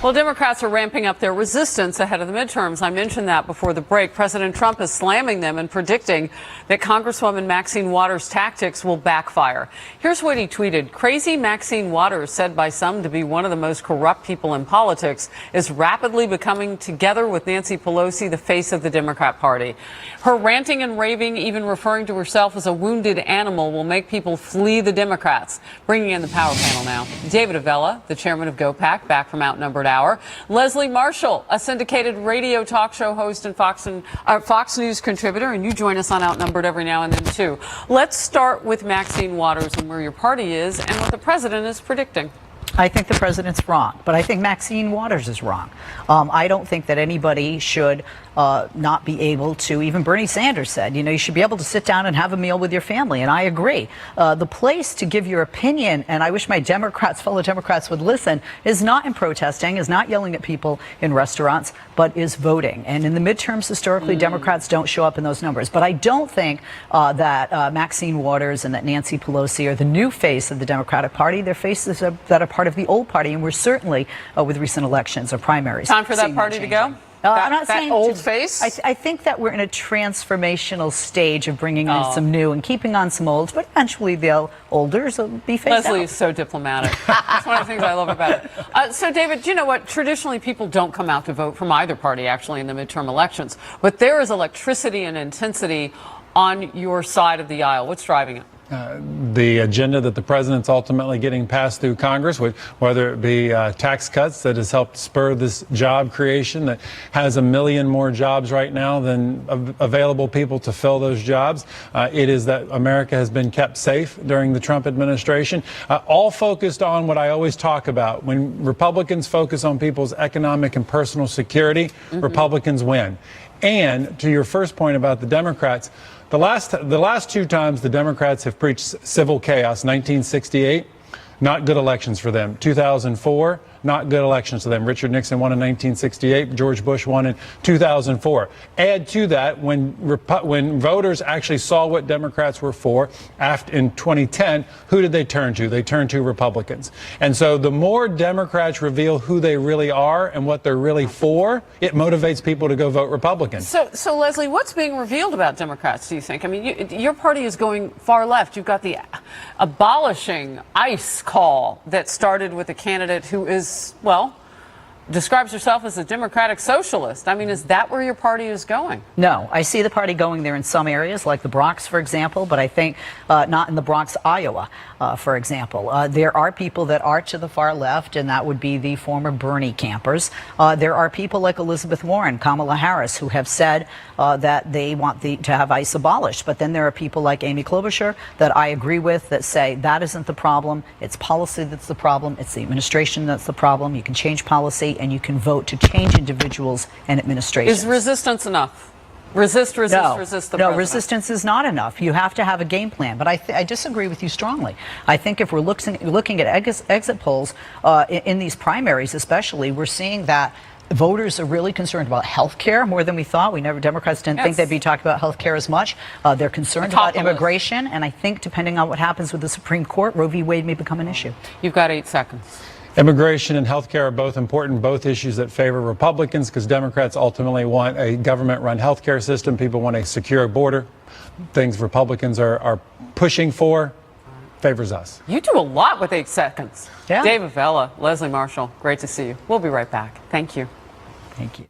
Well, Democrats are ramping up their resistance ahead of the midterms. I mentioned that before the break. President Trump is slamming them and predicting that Congresswoman Maxine Waters' tactics will backfire. Here's what he tweeted. Crazy Maxine Waters, said by some to be one of the most corrupt people in politics, is rapidly becoming, together with Nancy Pelosi, the face of the Democrat Party. Her ranting and raving, even referring to herself as a wounded animal, will make people flee the Democrats. Bringing in the power panel now. David Avella, the chairman of GOPAC, back from Outnumbered Hour. Leslie Marshall, a syndicated radio talk show host and Fox News contributor, and you join us on Outnumbered every now and then, too. Let's start with Maxine Waters and where your party is and what the president is predicting. I think the president's wrong, but I think Maxine Waters is wrong. I don't think that anybody should not be able to, even Bernie Sanders said, you should be able to sit down and have a meal with your family, and I agree. The place to give your opinion, and I wish my fellow Democrats would listen, is not in protesting, is not yelling at people in restaurants, but is voting. And in the midterms, historically, Democrats don't show up in those numbers. But I don't think that Maxine Waters and that Nancy Pelosi are the new face of the Democratic Party. They're faces that are part of the old party, and we're certainly, with recent elections or primaries, time for that party to go? I'm not saying old face. I think that we're in a transformational stage of bringing in some new and keeping on some olds, but eventually the olders will be phased out. Leslie is so diplomatic. That's one of the things I love about it. So, David, you know what? Traditionally, people don't come out to vote from either party, actually, in the midterm elections. But there is electricity and intensity on your side of the aisle. What's driving it? The agenda that the president's ultimately getting passed through Congress, whether it be tax cuts that has helped spur this job creation that has 1 million more jobs right now than available people to fill those jobs. It is that America has been kept safe during the Trump administration, all focused on what I always talk about. When Republicans focus on people's economic and personal security, Republicans win. And to your first point about the Democrats, the last two times the Democrats have preached civil chaos, 1968, not good elections for them. 2004, not good elections for them. Richard Nixon won in 1968. George Bush won in 2004. Add to that, when voters actually saw what Democrats were for in 2010, who did they turn to? They turned to Republicans. And so the more Democrats reveal who they really are and what they're really for, it motivates people to go vote Republican. So Leslie, what's being revealed about Democrats, do you think? I mean, your party is going far left. You've got the abolishing ICE call that started with a candidate who is, well, describes herself as a democratic socialist. I mean, is that where your party is going? No, I see the party going there in some areas, like the Bronx, for example, but I think not in the Bronx, Iowa, for example. There are people that are to the far left, and that would be the former Bernie campers. There are people like Elizabeth Warren, Kamala Harris, who have said that they want to have ICE abolished. But then there are people like Amy Klobuchar that I agree with that say that isn't the problem. It's policy that's the problem. It's the administration that's the problem. You can change policy, and you can vote to change individuals and administrations. Is resistance enough? Resist the president. No, resistance is not enough. You have to have a game plan. But I disagree with you strongly. I think if we're looking at exit polls in these primaries especially, we're seeing that voters are really concerned about health care more than we thought. Democrats didn't think they'd be talking about health care as much. They're concerned about immigration. And I think depending on what happens with the Supreme Court, Roe v. Wade may become an issue. You've got 8 seconds. Immigration and health care are both important, both issues that favor Republicans, because Democrats ultimately want a government-run health care system. People want a secure border. Things Republicans are pushing for favors us. You do a lot with 8 seconds. Yeah. Dave Avella, Leslie Marshall, great to see you. We'll be right back. Thank you. Thank you.